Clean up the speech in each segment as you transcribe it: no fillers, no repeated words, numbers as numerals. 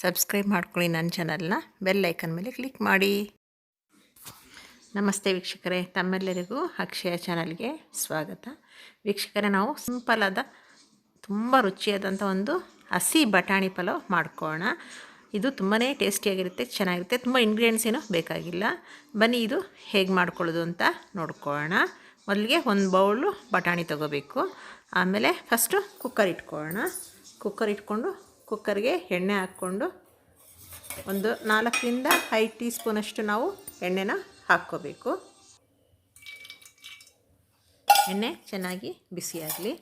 Subscribe ಮಾಡ್ಕೊಳ್ಳಿ ನನ್ನ ಚಾನಲ್ನ, ಬೆಲ್ ಐಕನ್ ಮೇಲೆ ಕ್ಲಿಕ್ ಮಾಡಿ. ನಮಸ್ತೆ ವೀಕ್ಷಕರೇ, ತಮ್ಮೆಲ್ಲರಿಗೂ ಅಕ್ಷಯ ಚಾನಲ್ಗೆ ಸ್ವಾಗತ. ವೀಕ್ಷಕರೇ, ನಾವು ಸಿಂಪಲಾದ ತುಂಬ ರುಚಿಯಾದಂಥ ಒಂದು ಹಸಿ ಬಟಾಣಿ ಪಲಾವ್ ಮಾಡ್ಕೊಳ್ಳೋಣ. ಇದು ತುಂಬಾ ಟೇಸ್ಟಿಯಾಗಿರುತ್ತೆ, ಚೆನ್ನಾಗಿರುತ್ತೆ. ತುಂಬ ಇಂಗ್ರೀಡಿಯೆಂಟ್ಸ್ ಏನೂ ಬೇಕಾಗಿಲ್ಲ. ಬನ್ನಿ ಇದು ಹೇಗೆ ಮಾಡ್ಕೊಳ್ಳೋದು ಅಂತ ನೋಡ್ಕೊಳ್ಳೋಣ. ಮೊದಲಿಗೆ ಒಂದು ಬೌಲು ಬಟಾಣಿ ತೊಗೋಬೇಕು. ಆಮೇಲೆ ಫಸ್ಟು ಕುಕ್ಕರ್ ಇಟ್ಕೊಳ್ಳೋಣ. ಕುಕ್ಕರ್ ಇಟ್ಕೊಂಡು ಕುಕ್ಕರ್ಗೆ ಎಣ್ಣೆ ಹಾಕ್ಕೊಂಡು ಒಂದು 4ರಿಂದ 5 ಟೀ ಸ್ಪೂನಷ್ಟು ನಾವು ಎಣ್ಣೆನ ಹಾಕ್ಕೋಬೇಕು. ಎಣ್ಣೆ ಚೆನ್ನಾಗಿ ಬಿಸಿಯಾಗಲಿ.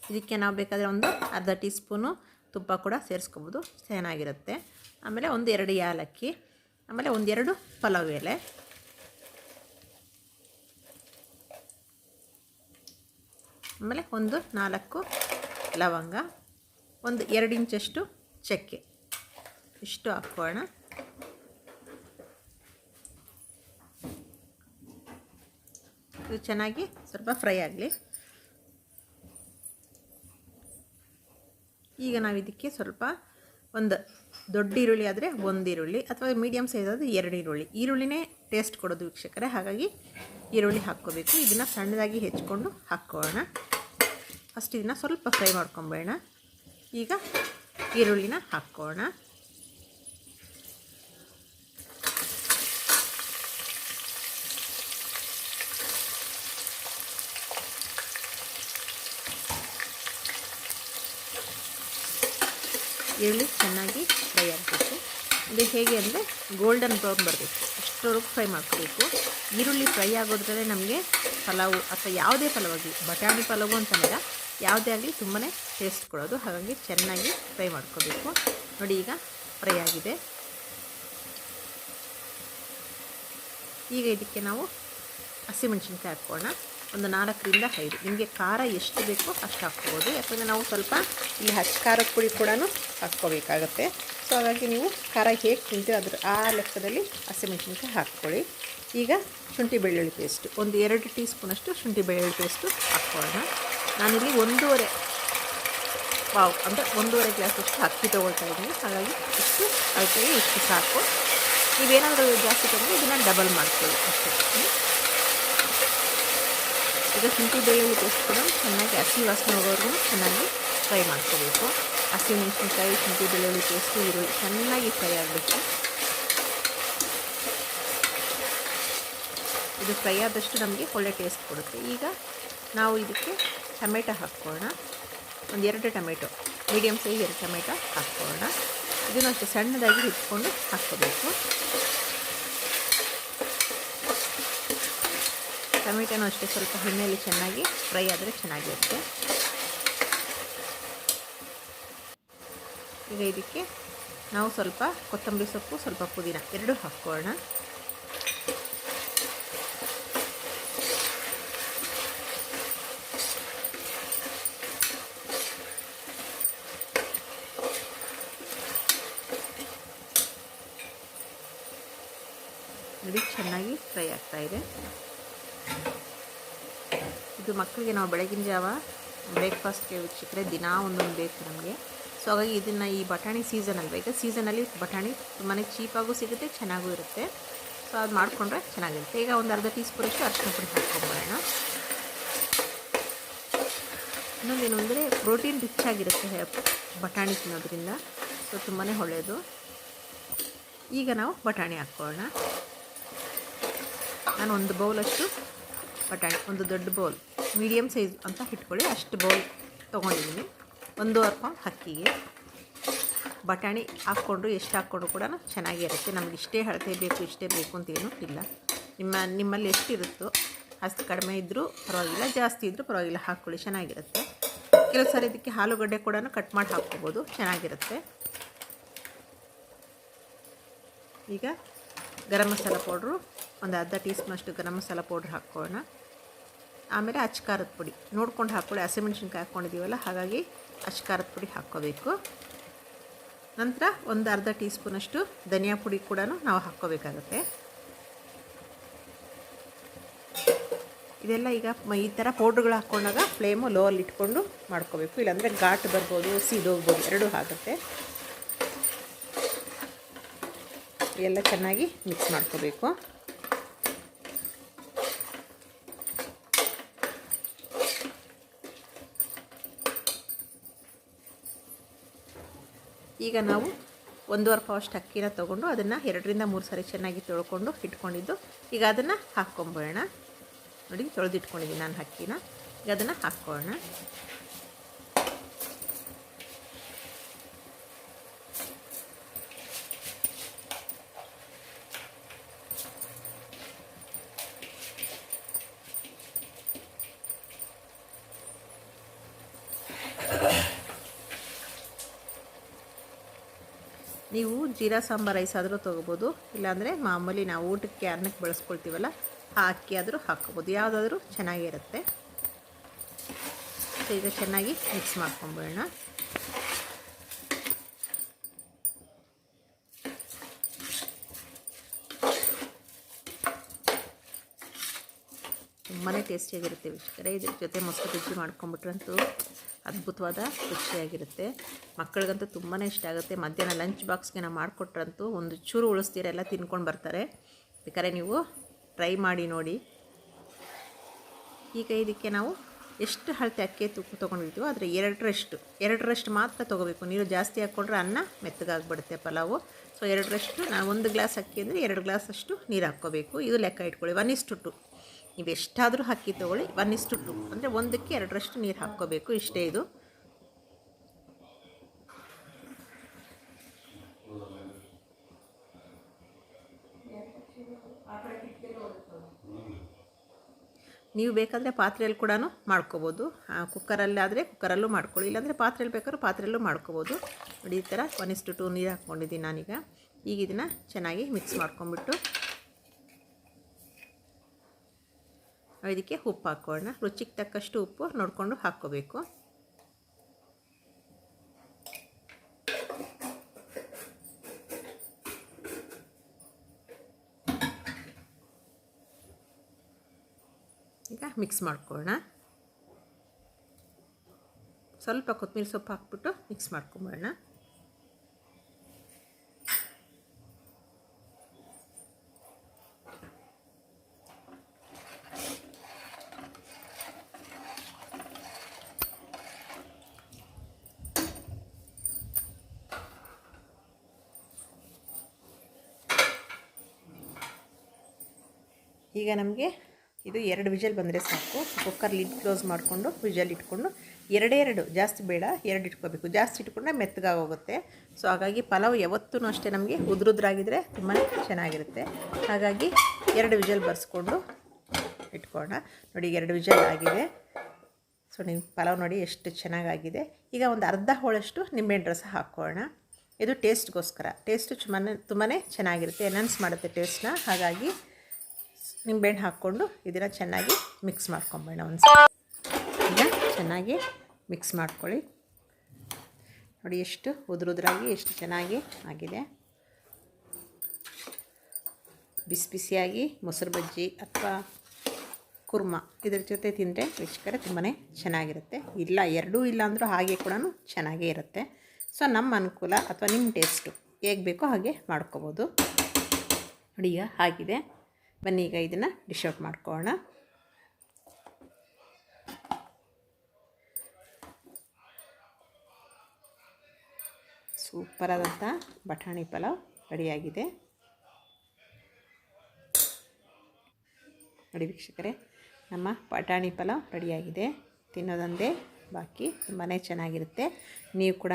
ಇದಕ್ಕೆ ನಾವು ಬೇಕಾದರೆ ಒಂದು ಅರ್ಧ ಟೀ ಸ್ಪೂನು ತುಪ್ಪ ಕೂಡ ಸೇರಿಸ್ಕೋಬೋದು, ಚೆನ್ನಾಗಿರುತ್ತೆ. ಆಮೇಲೆ 1-2 ಏಲಕ್ಕಿ, ಆಮೇಲೆ 1-2 ಪಲಾವ್ ಎಲೆ, ಆಮೇಲೆ 1-4 ಲವಂಗ, 1-2 ಇಂಚಷ್ಟು ಚಕ್ಕೆ, ಇಷ್ಟು ಹಾಕ್ಕೊಳ್ಳೋಣ. ಇದು ಚೆನ್ನಾಗಿ ಸ್ವಲ್ಪ ಫ್ರೈ ಆಗಲಿ. ಈಗ ನಾವು ಇದಕ್ಕೆ ಸ್ವಲ್ಪ ಒಂದು ದೊಡ್ಡ ಈರುಳ್ಳಿ ಆದರೆ 1 ಈರುಳ್ಳಿ, ಅಥವಾ ಮೀಡಿಯಮ್ ಸೈಜ್ ಆದರೆ 2 ಈರುಳ್ಳಿ. ಈರುಳ್ಳಿನೇ ಟೇಸ್ಟ್ ಕೊಡೋದು ವೀಕ್ಷಕರೇ, ಹಾಗಾಗಿ ಈರುಳ್ಳಿ ಹಾಕ್ಕೋಬೇಕು. ಇದನ್ನು ಸಣ್ಣದಾಗಿ ಹೆಚ್ಚಿಕೊಂಡು ಹಾಕ್ಕೊಳ್ಳೋಣ. ಫಸ್ಟ್ ಇದನ್ನು ಸ್ವಲ್ಪ ಫ್ರೈ ಮಾಡ್ಕೊಂಬೇಡ. ಈಗ ಈರುಳ್ಳಿನ ಹಾಕ್ಕೊಳ್ಳೋಣ. ಈರುಳ್ಳಿ ಚೆನ್ನಾಗಿ ಫ್ರೈ ಆಗಬೇಕು. ಇದು ಹೇಗೆ ಅಂದರೆ ಗೋಲ್ಡನ್ ಬ್ರೌನ್ ಬರಬೇಕು, ಅಷ್ಟರವರೆಗೂ ಫ್ರೈ ಮಾಡ್ಕೋಬೇಕು. ಈರುಳ್ಳಿ ಫ್ರೈ ಆಗೋದ್ರಲ್ಲೇ ನಮಗೆ ಪಲಾವು ಅಥವಾ ಯಾವುದೇ ಪಲಾವಾಗಲಿ, ಬಟಾಣಿ ಪಲಾವು ಅಂತಂದರೆ ಯಾವುದೇ ಆಗಲಿ ತುಂಬಾ ಟೇಸ್ಟ್ ಕೊಡೋದು. ಹಾಗಾಗಿ ಚೆನ್ನಾಗಿ ಫ್ರೈ ಮಾಡ್ಕೋಬೇಕು. ನೋಡಿ, ಈಗ ಫ್ರೈ ಆಗಿದೆ. ಈಗ ಇದಕ್ಕೆ ನಾವು ಹಸಿಮೆಣಸಿನ್ಕಾಯಿ ಹಾಕ್ಕೊಳ್ಳೋಣ. ಒಂದು 4ರಿಂದ 5. ನಿಮಗೆ ಖಾರ ಎಷ್ಟು ಬೇಕೋ ಅಷ್ಟು ಹಾಕ್ಕೋಬೋದು. ಯಾಕಂದರೆ ನಾವು ಸ್ವಲ್ಪ ಇಲ್ಲಿ ಹಸಿ ಖಾರದ ಪುಡಿ ಕೂಡ ಹಾಕ್ಕೋಬೇಕಾಗತ್ತೆ. ಸೊ ಹಾಗಾಗಿ ನೀವು ಖಾರ ಹೇಗೆ ತಿಂತೀರೋ ಆ ಲೆಕ್ಕದಲ್ಲಿ ಹಸಿಮೆಣಸಿನ್ಕಾಯಿ ಹಾಕ್ಕೊಳ್ಳಿ. ಈಗ ಶುಂಠಿ ಬೆಳ್ಳುಳ್ಳಿ ಪೇಸ್ಟು 1-2 ಟೀ ಸ್ಪೂನಷ್ಟು ಶುಂಠಿ ಬೆಳ್ಳುಳ್ಳಿ ಪೇಸ್ಟು ಹಾಕ್ಕೊಳ್ಳೋಣ. ನಾನಿಲ್ಲಿ 1.5 ಪಾವ್ ಅಂದರೆ 1.5 ಗ್ಲಾಸಷ್ಟು ಅಕ್ಕಿ ತೊಗೊಳ್ತಾ ಇದ್ದೀನಿ. ಹಾಗಾಗಿ ಇಷ್ಟು ಅಳತೆಗೆ ಇಷ್ಟು ಸಾಕು. ನೀವೇನಾದರೂ ಜಾಸ್ತಿ ತೊಗೊಂಡು ಇದನ್ನು ಡಬಲ್ ಮಾಡ್ಕೊಳ್ಳಿ ಅಷ್ಟೇ. ಈಗ ಶುಂಠಿ ಬೆಳ್ಳುಳ್ಳಿ ಪೇಸ್ಟ್ ಕೂಡ ಚೆನ್ನಾಗಿ ಹಸಿ ವಾಸನೆ ಹೋಗೋವರೆಗೂ ಚೆನ್ನಾಗಿ ಫ್ರೈ ಮಾಡ್ಕೋಬೇಕು. ಹಸಿಮೆಣಸಿನ್ಕಾಯಿ, ಶುಂಠಿ ಬೆಳ್ಳುಳ್ಳಿ ಪೇಸ್ಟು, ಈರುಳ್ಳಿ ಚೆನ್ನಾಗಿ ಫ್ರೈ ಆಗಬೇಕು. ಇದು ಫ್ರೈ ಆದಷ್ಟು ನಮಗೆ ಒಳ್ಳೆ ಟೇಸ್ಟ್ ಕೊಡುತ್ತೆ. ಈಗ ನಾವು ಇದಕ್ಕೆ ಟೊಮೆಟೊ ಹಾಕ್ಕೊಳ್ಳೋಣ. 1-2 ಟೊಮೆಟೊ, ಮೀಡಿಯಮ್ ಸೈಜ್ 2 ಟೊಮೆಟೊ ಹಾಕ್ಕೊಳ್ಳೋಣ. ಇದನ್ನು ಅಷ್ಟೇ ಸಣ್ಣದಾಗಿ ಹಿಡ್ಕೊಂಡು ಹಾಕ್ಕೋಬೇಕು. ಟೊಮೆಟೊನೂ ಅಷ್ಟೇ ಸ್ವಲ್ಪ ಎಣ್ಣೆಯಲ್ಲಿ ಚೆನ್ನಾಗಿ ಫ್ರೈ ಆದರೆ ಚೆನ್ನಾಗಿರುತ್ತೆ. ಈಗ ಇದಕ್ಕೆ ನಾವು ಸ್ವಲ್ಪ ಕೊತ್ತಂಬರಿ ಸೊಪ್ಪು, ಸ್ವಲ್ಪ ಪುದೀನ 2 ಹಾಕ್ಕೊಳ್ಳೋಣ. ನೋಡಿ, ಚೆನ್ನಾಗಿ ಫ್ರೈ ಆಗ್ತಾಯಿದೆ. ಇದು ಮಕ್ಕಳಿಗೆ ನಾವು ಬೆಳಗಿನ ಜಾವ ಬ್ರೇಕ್ಫಾಸ್ಟ್ಗೆ ವೀಕ್ಷಕರೇ ದಿನ ಒಂದೊಂದು ಬೇಕು ನಮಗೆ. ಸೊ ಹಾಗಾಗಿ ಇದನ್ನು ಈ ಬಟಾಣಿ ಸೀಸನ್ ಅಲ್ವ, ಈಗ ಸೀಸನಲ್ಲಿ ಬಟಾಣಿ ತುಂಬಾ ಚೀಪಾಗೂ ಸಿಗುತ್ತೆ, ಚೆನ್ನಾಗೂ ಇರುತ್ತೆ. ಸೊ ಅದು ಮಾಡಿಕೊಂಡ್ರೆ ಚೆನ್ನಾಗಿರುತ್ತೆ. ಈಗ 1/2 ಟೀ ಸ್ಪೂನಷ್ಟು ಅರಿಶಿನ ಪುಡಿ ಹಾಕ್ಕೊಂಬೋಣ. ಇನ್ನೊಂದೇನು ಅಂದರೆ ಪ್ರೋಟೀನ್ ರಿಚ್ ಆಗಿರುತ್ತೆ ಬಟಾಣಿ ತಿನ್ನೋದ್ರಿಂದ, ಸೊ ತುಂಬಾ ಒಳ್ಳೆಯದು. ಈಗ ನಾವು ಬಟಾಣಿ ಹಾಕ್ಕೊಳ್ಳೋಣ. ನಾನು 1 ಬೌಲಷ್ಟು ಬಟಾಣಿ, ಒಂದು ದೊಡ್ಡ ಬೌಲ್, ಮೀಡಿಯಮ್ ಸೈಜ್ ಅಂತ ಇಟ್ಕೊಳ್ಳಿ, ಅಷ್ಟು ಬೌಲ್ ತೊಗೊಂಡಿದ್ದೀನಿ. 1.5 ಪಾವ್ ಅಕ್ಕಿಗೆ ಬಟಾಣಿ ಹಾಕ್ಕೊಂಡು ಎಷ್ಟು ಹಾಕ್ಕೊಂಡು ಕೂಡ ಚೆನ್ನಾಗಿರುತ್ತೆ. ನಮ್ಗೆ ಇಷ್ಟೇ ಅಳತೆ ಬೇಕು, ಇಷ್ಟೇ ಬೇಕು ಅಂತೇನೂ ಇಲ್ಲ. ನಿಮ್ಮಲ್ಲಿ ಎಷ್ಟಿರುತ್ತೋ ಅಷ್ಟು ಕಡಿಮೆ ಇದ್ದರೂ ಪರವಾಗಿಲ್ಲ, ಜಾಸ್ತಿ ಇದ್ದರೂ ಪರವಾಗಿಲ್ಲ, ಹಾಕ್ಕೊಳ್ಳಿ, ಚೆನ್ನಾಗಿರುತ್ತೆ. ಕೆಲವು ಸಾರಿ ಇದಕ್ಕೆ ಆಲೂಗಡ್ಡೆ ಕೂಡ ಕಟ್ ಮಾಡಿ ಹಾಕ್ಕೋಬೋದು, ಚೆನ್ನಾಗಿರುತ್ತೆ. ಈಗ ಗರಂ ಮಸಾಲ ಪೌಡ್ರು, ಒಂದು ಅರ್ಧ ಟೀ ಸ್ಪೂನಷ್ಟು ಗರಂ ಮಸಾಲ ಪೌಡ್ರ್ ಹಾಕ್ಕೊಳ್ಳೋಣ. ಆಮೇಲೆ ಅಚ್ಚ ಖಾರದ ಪುಡಿ ನೋಡ್ಕೊಂಡು ಹಾಕ್ಕೊಳ್ಳಿ. ಹಸಿಮೆಣ್ಸಿನ್ಕಾಯಿ ಹಾಕ್ಕೊಂಡಿದ್ದೀವಲ್ಲ, ಹಾಗಾಗಿ ಅಚ್ಚ ಖಾರದ ಪುಡಿ ಹಾಕ್ಕೋಬೇಕು. ನಂತರ 1/2 ಟೀ ಸ್ಪೂನಷ್ಟು ಧನಿಯಾ ಪುಡಿ ಕೂಡ ನಾವು ಹಾಕ್ಕೋಬೇಕಾಗತ್ತೆ. ಇದೆಲ್ಲ ಈಗ ಈ ಥರ ಪೌಡ್ರುಗಳು ಹಾಕ್ಕೊಂಡಾಗ ಫ್ಲೇಮು ಲೋ ಅಲ್ಲಿ ಇಟ್ಕೊಂಡು ಮಾಡ್ಕೋಬೇಕು, ಇಲ್ಲಾಂದರೆ ಘಾಟ್ ಬರ್ಬೋದು, ಸೀದೋಗ್ಬೋದು, ಎರಡೂ ಆಗುತ್ತೆ. ಎಲ್ಲ ಚೆನ್ನಾಗಿ ಮಿಕ್ಸ್ ಮಾಡ್ಕೋಬೇಕು. ಈಗ ನಾವು 1.5 ಪಾವಷ್ಟು ಅಕ್ಕಿನ ತೊಗೊಂಡು ಅದನ್ನು 2ರಿಂದ 3 ಸಾರಿ ಚೆನ್ನಾಗಿ ತೊಳ್ಕೊಂಡು ಇಟ್ಕೊಂಡಿದ್ದು ಈಗ ಅದನ್ನು ಹಾಕ್ಕೊಂಬೋಣ. ನೋಡಿ, ತೊಳೆದಿಟ್ಕೊಂಡಿದ್ದೀನಿ ನಾನು ಅಕ್ಕಿನ. ಈಗ ಅದನ್ನು ಹಾಕ್ಕೊಳ್ಳೋಣ. ನೀವು ಜೀರಾ ಸಾಂಬಾರು ರೈಸ್ ಆದರೂ ತೊಗೋಬೋದು, ಇಲ್ಲಾಂದರೆ ಮಾಮೂಲಿ ನಾವು ಊಟಕ್ಕೆ ಅನ್ನಕ್ಕೆ ಬಳಸ್ಕೊಳ್ತೀವಲ್ಲ ಆ ಅಕ್ಕಿ ಆದರೂ ಹಾಕ್ಕೋಬೋದು, ಯಾವುದಾದ್ರೂ ಚೆನ್ನಾಗಿರುತ್ತೆ. ಸೊ ಈಗ ಚೆನ್ನಾಗಿ ಮಿಕ್ಸ್ ಮಾಡ್ಕೊಂಬಿಡೋಣ. ತುಂಬಾ ಟೇಸ್ಟಿಯಾಗಿರುತ್ತೆ ವೀಕ್ಷಕರೇ. ಇದ್ರ ಜೊತೆ ಮೊಸರು ಬಜ್ಜಿ ಮಾಡ್ಕೊಂಬಿಟ್ರಂತೂ ಅದ್ಭುತವಾದ ರುಚಿಯಾಗಿರುತ್ತೆ. ಮಕ್ಕಳಿಗಂತೂ ತುಂಬಾ ಇಷ್ಟ ಆಗುತ್ತೆ. ಮಧ್ಯಾಹ್ನ ಲಂಚ್ ಬಾಕ್ಸ್ಗೆ ನಾವು ಮಾಡಿಕೊಟ್ರಂತೂ ಒಂದು ಚೂರು ಉಳಿಸ್ತೀರ, ಎಲ್ಲ ತಿನ್ಕೊಂಡು ಬರ್ತಾರೆ. ಬೇಕಾದ್ರೆ ನೀವು ಟ್ರೈ ಮಾಡಿ ನೋಡಿ. ಈಗ ಇದಕ್ಕೆ ನಾವು ಎಷ್ಟು ಅಳತೆ ಅಕ್ಕಿ ತೊಗೊಂಡಿರ್ತೀವೋ ಅದರ ಎರಡರಷ್ಟು ಮಾತ್ರ ತೊಗೋಬೇಕು. ನೀರು ಜಾಸ್ತಿ ಹಾಕ್ಕೊಂಡ್ರೆ ಅನ್ನ ಮೆತ್ತಗಾಗ್ಬಿಡುತ್ತೆ ಪಲಾವು. ಸೊ ಎರಡರಷ್ಟು, ನಾನು 1 ಗ್ಲಾಸ್ ಅಕ್ಕಿ ಅಂದರೆ 2 ಗ್ಲಾಸಷ್ಟು ನೀರು ಹಾಕ್ಕೋಬೇಕು. ಇದು ಲೆಕ್ಕ ಇಟ್ಕೊಳ್ಳಿ. 1:2. ನೀವು ಎಷ್ಟಾದರೂ ಅಕ್ಕಿ ತೊಗೊಳ್ಳಿ, 1:2 ಅಂದರೆ 1ಕ್ಕೆ 2ರಷ್ಟು ನೀರು ಹಾಕ್ಕೋಬೇಕು. ಇಷ್ಟೇ ಇದು. ನೀವು ಬೇಕಾದರೆ ಪಾತ್ರೆಯಲ್ಲಿ ಕೂಡ ಮಾಡ್ಕೋಬೋದು. ಕುಕ್ಕರಲ್ಲಾದರೆ ಕುಕ್ಕರಲ್ಲೂ ಮಾಡ್ಕೊಳ್ಳಿ, ಇಲ್ಲಾಂದರೆ ಪಾತ್ರೆಯಲ್ಲಿ ಬೇಕಾದ್ರೂ ಪಾತ್ರೆಯಲ್ಲೂ ಮಾಡ್ಕೋಬೋದು. ನೋಡಿ, ಈ ಥರ 1:2 ನೀರು ಹಾಕ್ಕೊಂಡಿದ್ದೀನಿ ನಾನೀಗ. ಈಗ ಇದನ್ನು ಚೆನ್ನಾಗಿ ಮಿಕ್ಸ್ ಮಾಡ್ಕೊಂಬಿಟ್ಟು ಇದಕ್ಕೆ ಉಪ್ಪು ಹಾಕ್ಕೊಳ್ಳೋಣ. ರುಚಿಗೆ ತಕ್ಕಷ್ಟು ಉಪ್ಪು ನೋಡಿಕೊಂಡು ಹಾಕ್ಕೋಬೇಕು. ಈಗ ಮಿಕ್ಸ್ ಮಾಡ್ಕೊಳ್ಳೋಣ. ಸ್ವಲ್ಪ ಕೊತ್ತಂಬರಿ ಸೊಪ್ಪು ಹಾಕ್ಬಿಟ್ಟು ಮಿಕ್ಸ್ ಮಾಡ್ಕೊಂಬೋಣ. ಈಗ ನಮಗೆ ಇದು 2 ವಿಷಲ್ ಬಂದರೆ ಸಾಕು. ಕುಕ್ಕರ್ ಲಿಡ್ ಕ್ಲೋಸ್ ಮಾಡಿಕೊಂಡು ವಿಷಲ್ ಇಟ್ಕೊಂಡು 2 ಜಾಸ್ತಿ ಬೇಡ, 2 ಇಟ್ಕೋಬೇಕು. ಜಾಸ್ತಿ ಇಟ್ಕೊಂಡ್ರೆ ಮೆತ್ತಗಾಗೋಗುತ್ತೆ. ಸೊ ಹಾಗಾಗಿ ಪಲಾವ್ ಯಾವತ್ತೂ ಅಷ್ಟೇ ನಮಗೆ ಉದುರುದ್ರಾಗಿದ್ದರೆ ತುಂಬಾ ಚೆನ್ನಾಗಿರುತ್ತೆ. ಹಾಗಾಗಿ 2 ವಿಷಲ್ ಬರ್ಸ್ಕೊಂಡು ಇಟ್ಕೊಳ್ಳೋಣ. ನೋಡಿ, 2 ವಿಷಲ್ ಆಗಿದೆ. ಸೊ ನೀವು ಪಲಾವ್ ನೋಡಿ ಎಷ್ಟು ಚೆನ್ನಾಗಾಗಿದೆ. ಈಗ ಒಂದು ಅರ್ಧ ಹೋಳಷ್ಟು ನಿಂಬೆಹಣ್ಣು ರಸ ಹಾಕ್ಕೊಳ್ಳೋಣ. ಇದು ಟೇಸ್ಟ್ಗೋಸ್ಕರ. ಟೇಸ್ಟು ತುಂಬಾ ಚೆನ್ನಾಗಿರುತ್ತೆ, ಎನ್ಹಾನ್ಸ್ ಮಾಡುತ್ತೆ ಟೇಸ್ಟ್ನ. ಹಾಗಾಗಿ ನಿಂಬೆಹಣ್ಣು ಹಾಕ್ಕೊಂಡು ಇದನ್ನು ಚೆನ್ನಾಗಿ ಮಿಕ್ಸ್ ಮಾಡ್ಕೊಂಬೇಡ. ಈಗ ಚೆನ್ನಾಗಿ ಮಿಕ್ಸ್ ಮಾಡ್ಕೊಳ್ಳಿ. ನೋಡಿ ಎಷ್ಟು ಉದುರುದ್ರಾಗಿ ಎಷ್ಟು ಚೆನ್ನಾಗಿ ಆಗಿದೆ. ಬಿಸಿ ಬಿಸಿಯಾಗಿ ಮೊಸರು ಬಜ್ಜಿ ಅಥವಾ ಕುರ್ಮಾ ಇದ್ರ ಜೊತೆ ತಿಂದರೆ ವೀಕ್ಷಕರೇ ತುಂಬಾ ಚೆನ್ನಾಗಿರುತ್ತೆ. ಇಲ್ಲ, ಎರಡೂ ಇಲ್ಲ ಅಂದರೂ ಹಾಗೆ ಕೂಡ ಚೆನ್ನಾಗೇ ಇರುತ್ತೆ. ಸೊ ನಮ್ಮ ಅನುಕೂಲ ಅಥವಾ ನಿಮ್ಮ ಟೇಸ್ಟು ಹೇಗೆ ಬೇಕೋ ಹಾಗೆ ಮಾಡ್ಕೋಬೋದು. ನೋಡಿ, ಈಗ ಆಗಿದೆ. ಬನ್ನಿ ಈಗ ಇದನ್ನು ಡಿಶ್ ಔಟ್ ಮಾಡ್ಕೊಳ್ಳೋಣ. ಸೂಪರಾದಂಥ ಬಟಾಣಿ ಪಲಾವ್ ರೆಡಿಯಾಗಿದೆ. ನೋಡಿ ವೀಕ್ಷಕರೇ, ನಮ್ಮ ಬಟಾಣಿ ಪಲಾವ್ ರೆಡಿಯಾಗಿದೆ. ತಿನ್ನೋದೊಂದೇ ಬಾಕಿ. ತುಂಬಾ ಚೆನ್ನಾಗಿರುತ್ತೆ. ನೀವು ಕೂಡ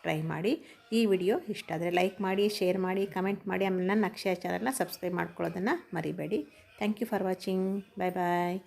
ಟ್ರೈ ಮಾಡಿ. ಈ ವಿಡಿಯೋ ಇಷ್ಟ ಆದರೆ ಲೈಕ್ ಮಾಡಿ, ಶೇರ್ ಮಾಡಿ, ಕಮೆಂಟ್ ಮಾಡಿ. ಆಮೇಲೆ ನನ್ನ ಅಕ್ಷಯ ಚಾನಲ್ನ ಸಬ್ಸ್ಕ್ರೈಬ್ ಮಾಡ್ಕೊಳ್ಳೋದನ್ನು ಮರಿಬೇಡಿ. Thank you for watching. Bye bye.